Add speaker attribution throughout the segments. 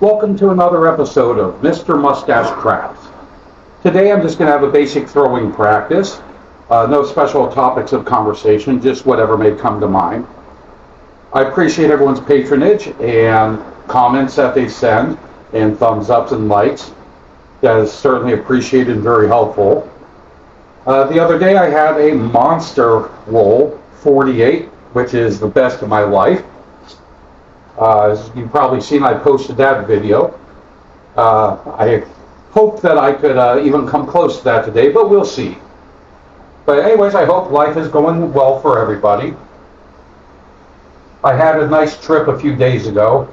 Speaker 1: Welcome to another episode of Mr. Mustache Craps. Today I'm just going to have a basic throwing practice. No special topics of conversation, just whatever may come to mind. I appreciate everyone's patronage and comments that they send, and thumbs ups and likes. That is certainly appreciated and very helpful. The other day I had a monster roll, 48, which is the best of my life. As you've probably seen, I posted that video. I hope that I could even come close to that today, but we'll see. But anyways, I hope life is going well for everybody. I had a nice trip a few days ago.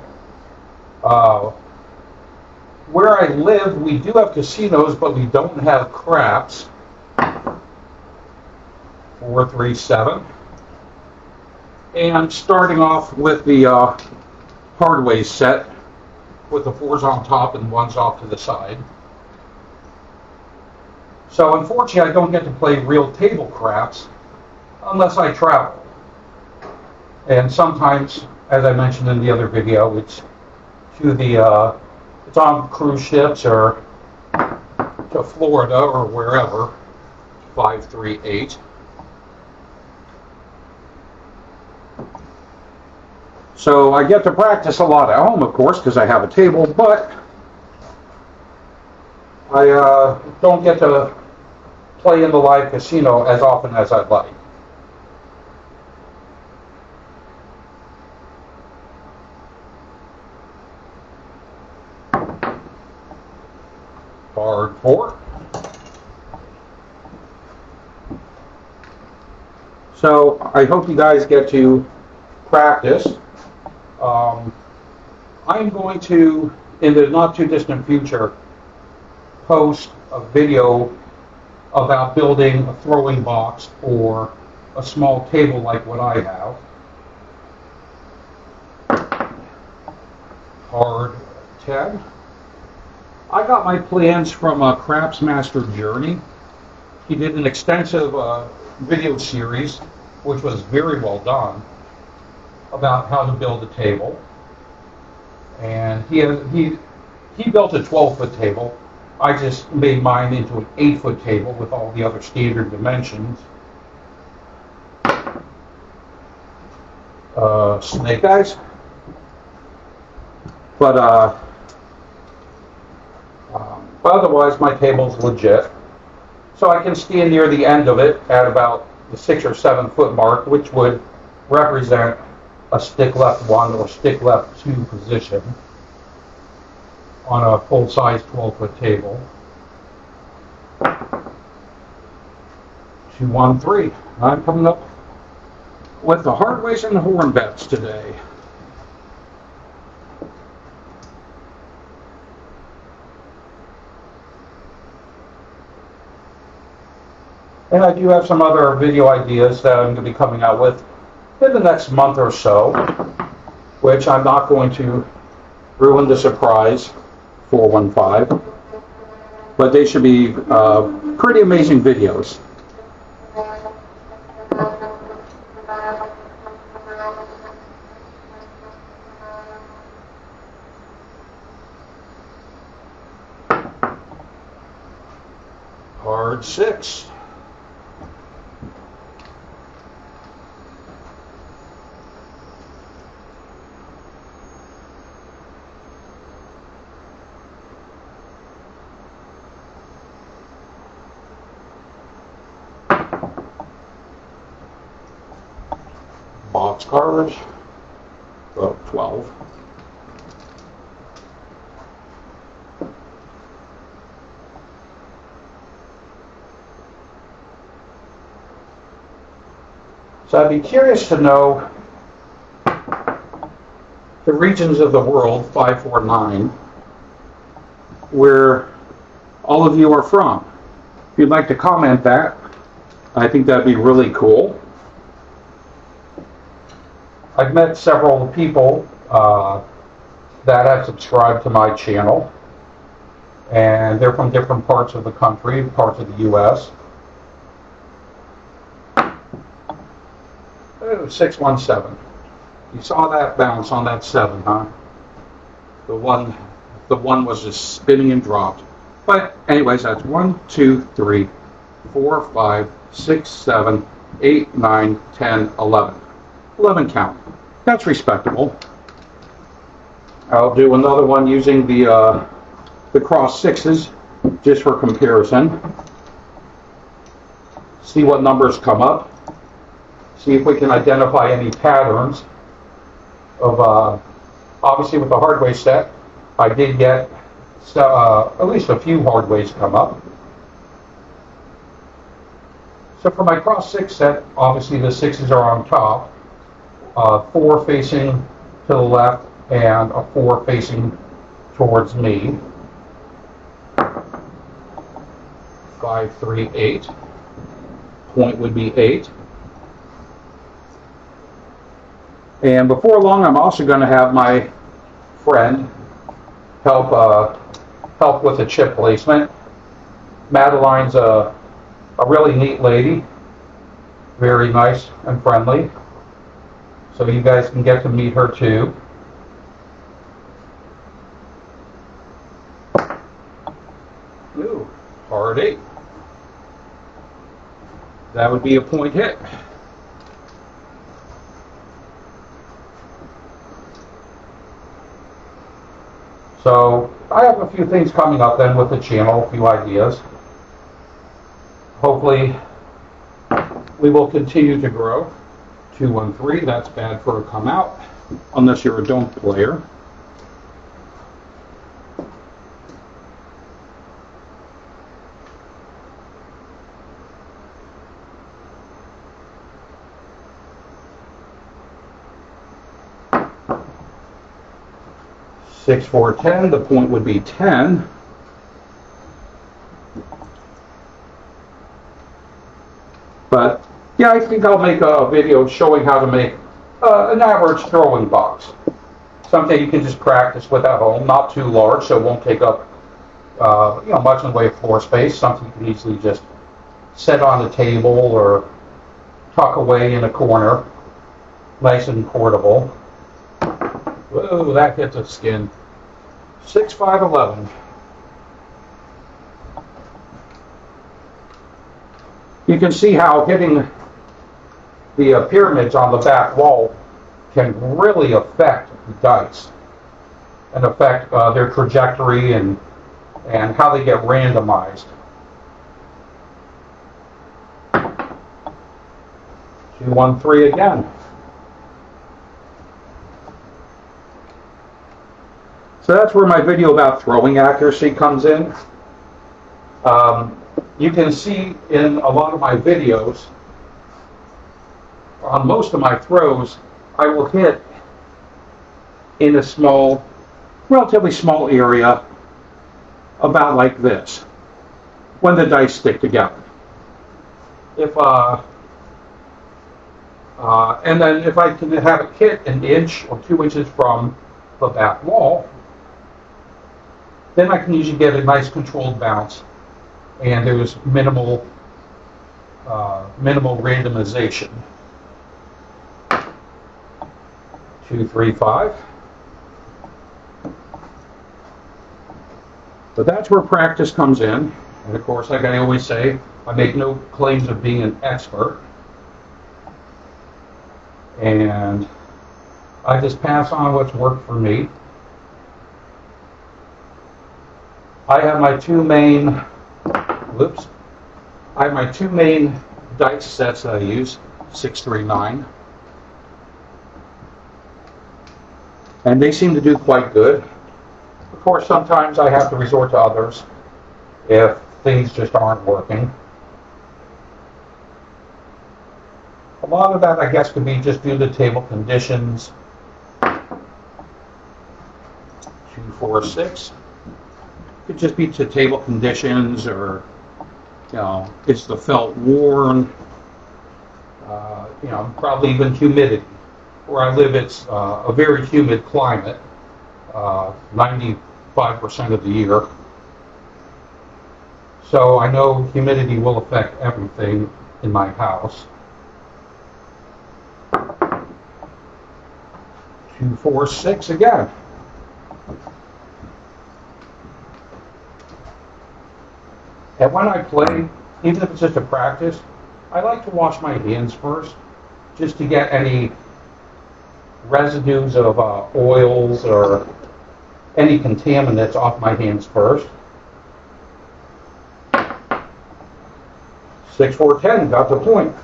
Speaker 1: Where I live, we do have casinos, but we don't have craps. 437. And starting off with the hardway set, with the 4s on top and 1s off to the side. So unfortunately, I don't get to play real table craps unless I travel. And sometimes, as I mentioned in the other video, it's on cruise ships or to Florida or wherever. 538. So I get to practice a lot at home, of course, because I have a table, but I don't get to play in the live casino as often as I'd like. Card 4. So I hope you guys get to practice. I'm going to, in the not too distant future, post a video about building a throwing box or a small table like what I have. Card 10. I got my plans from Craps Master Journey. He did an extensive video series, which was very well done, about how to build a table. And he built a 12-foot table. I just made mine into an 8-foot table with all the other standard dimensions. Snake eyes. But otherwise, my table's legit. So I can stand near the end of it at about the 6 or 7 foot mark, which would represent a stick left 1 or stick left 2 position on a full-size 12-foot table. 213. I'm coming up with the hardways and the horn bets today. And I do have some other video ideas that I'm going to be coming out with in the next month or so, which I'm not going to ruin the surprise, 415, but they should be pretty amazing videos. Card 6. Box cards, 12. So I'd be curious to know the regions of the world, 549, where all of you are from. If you'd like to comment that, I think that'd be really cool. I've met several people that have subscribed to my channel, and they're from different parts of the country, parts of the U.S. 617. You saw that bounce on that 7, huh? The one the one was just spinning and dropped. But anyways, that's 1, 2, 3, 4, 5, 6, 7, 8, 9, 10, 11. 11 count. That's respectable. I'll do another one using the cross sixes just for comparison. See what numbers come up. See if we can identify any patterns of, obviously with the hard way set, I did get at least a few hard ways come up. So for my cross six set, obviously the sixes are on top, 4 facing to the left and a 4 facing towards me. 5, 3, 8. Point would be 8. And before long, I'm also going to have my friend help with the chip placement. Madeline's a really neat lady, very nice and friendly. So you guys can get to meet her too. Ooh, hard 8. That would be a point hit. So I have a few things coming up then with the channel, a few ideas. Hopefully we will continue to grow. 213, that's bad for a come out, unless you're a don't player. Six, 4, 10, the point would be 10. But yeah, I think I'll make a video showing how to make an average throwing box. Something you can just practice with at home, not too large, so it won't take up much in the way of floor space. Something you can easily just set on a table or tuck away in a corner, nice and portable. Whoa, that hit the skin. 6, 5, 11. You can see how hitting the pyramids on the back wall can really affect the dice and affect their trajectory and how they get randomized. 2, 1, 3 again. So that's where my video about throwing accuracy comes in. You can see in a lot of my videos, on most of my throws, I will hit in a small, relatively small area, about like this, when the dice stick together. And then if I can have it hit an inch or 2 inches from the back wall, then I can usually get a nice controlled bounce, and there's minimal randomization. 2, 3, 5. But that's where practice comes in. And of course, like I always say, I make no claims of being an expert. And I just pass on what's worked for me. I have my two main dice sets that I use, 6, 3, 9. And they seem to do quite good. Of course, sometimes I have to resort to others if things just aren't working. A lot of that, I guess, could be just due to table conditions. 2, 4, 6. Could just be to table conditions, or it's the felt worn. Probably even humidity. Where I live, it's a very humid climate, 95% of the year. So I know humidity will affect everything in my house. 2, 4, 6 again. And when I play, even if it's just a practice, I like to wash my hands first, just to get any residues of oils or any contaminants off my hands first. 6, 4, 10, got the point.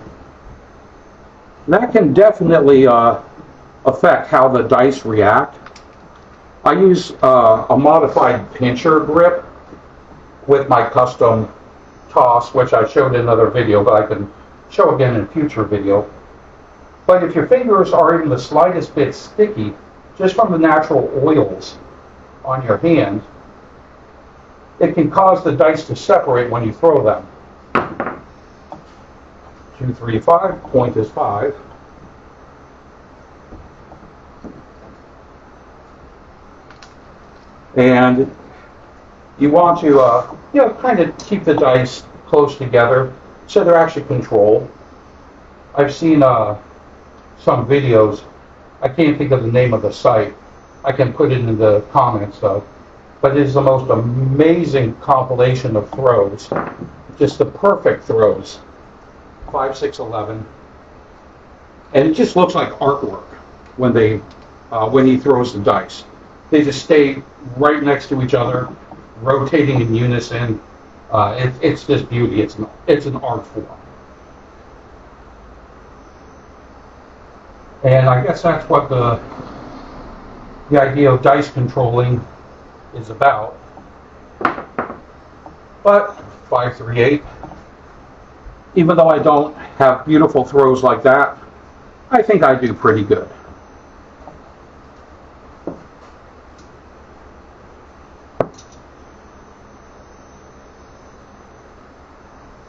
Speaker 1: That can definitely affect how the dice react. I use a modified pincher grip with my custom toss, which I showed in another video, but I can show again in a future video. But if your fingers are even the slightest bit sticky, just from the natural oils on your hand, it can cause the dice to separate when you throw them. 2, 3, 5, point is 5. And you want to, kind of keep the dice close together so they're actually controlled. I've seen some videos. I can't think of the name of the site. I can put it in the comments though. But it is the most amazing compilation of throws. Just the perfect throws. 5, 6, 11. And it just looks like artwork when he throws the dice. They just stay right next to each other, rotating in unison. It's just beauty. It's an art form. And I guess that's what the idea of dice controlling is about. But 5, 3, 8. Even though I don't have beautiful throws like that, I think I do pretty good.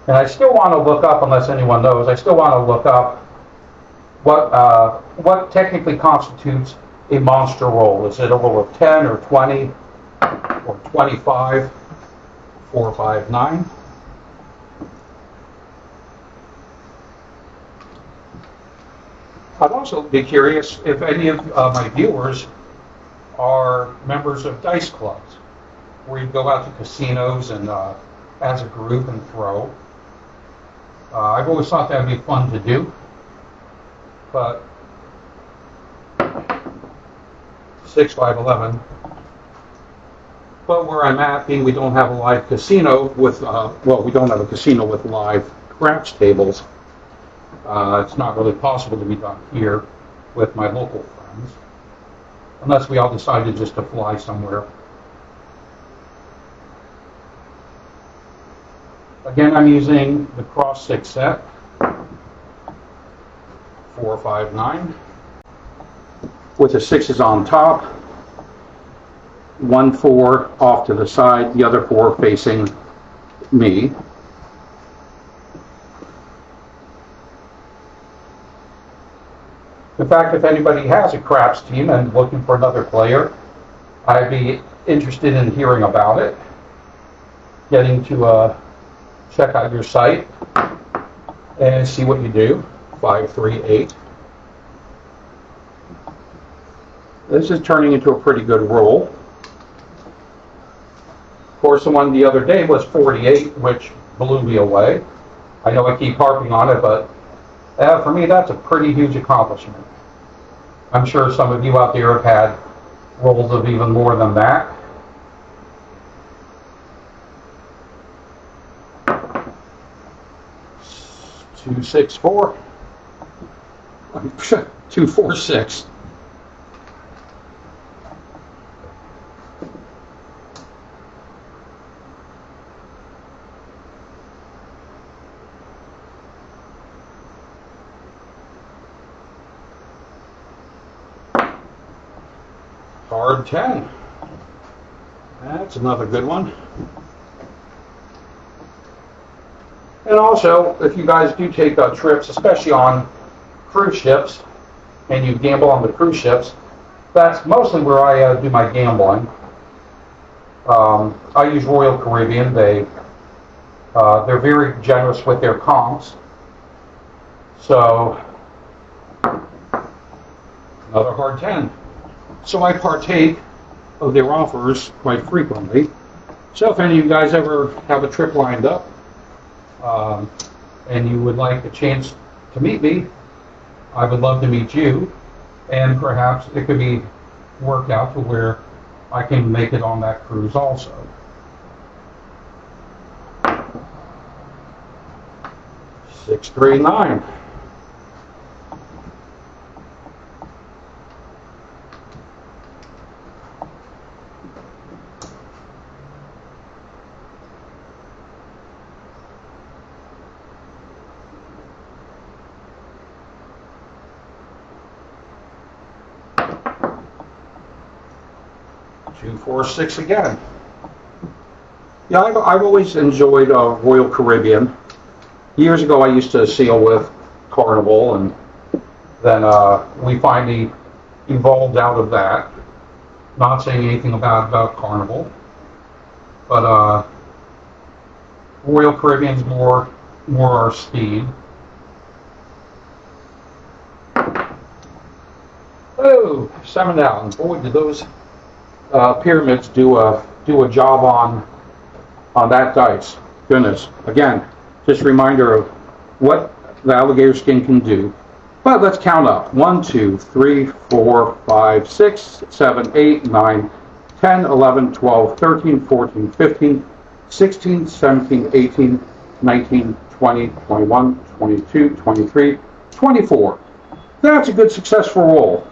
Speaker 1: And I still want to look up, unless anyone knows, I still want to look up what technically constitutes a monster roll. Is it a roll of 10 or 20 or 25, 4, 5, 9? I'd also be curious if any of my viewers are members of dice clubs, where you go out to casinos and as a group and throw. I've always thought that would be fun to do, but 6, 5, 11. But where I'm at, being we don't have a live casino with, we don't have a casino with live craps tables. It's not really possible to be done here with my local friends, unless we all decided just to fly somewhere. Again, I'm using the cross 6 set, 4, 5, 9, with the 6s on top, 1, 4 off to the side, the other 4 facing me. In fact, if anybody has a craps team and looking for another player, I'd be interested in hearing about it. Getting to check out your site and see what you do. 5, 3, 8. This is turning into a pretty good roll. Of course, the one the other day was 48, which blew me away. I know I keep harping on it, but for me, that's a pretty huge accomplishment. I'm sure some of you out there have had rolls of even more than that. Two, 6, 4. 2, 4, 6. Hard 10. That's another good one. And also, if you guys do take trips, especially on cruise ships, and you gamble on the cruise ships, that's mostly where I do my gambling. I use Royal Caribbean. They're very generous with their comps. So, another hard 10. So I partake of their offers quite frequently. So if any of you guys ever have a trip lined up, and you would like a chance to meet me, I would love to meet you, and perhaps it could be worked out to where I can make it on that cruise also. Six, 3, 9. Two, 4, 6 again. Yeah, I've always enjoyed Royal Caribbean. Years ago, I used to sail with Carnival, and then we finally evolved out of that. Not saying anything about Carnival, but Royal Caribbean's more our speed. Oh, 7 down. Boy, did those pyramids do a job on that dice. Goodness. Again, just a reminder of what the alligator skin can do. But let's count up. 1, 2, 3, 4, 5, 6, 7, 8, 9, 10, 11, 12, 13, 14, 15, 16, 17, 18, 19, 20, 21, 22, 23, 24. That's a good successful roll.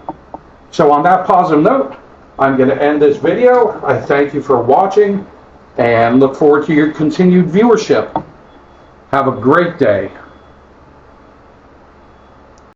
Speaker 1: So on that positive note, I'm going to end this video. I thank you for watching and look forward to your continued viewership. Have a great day.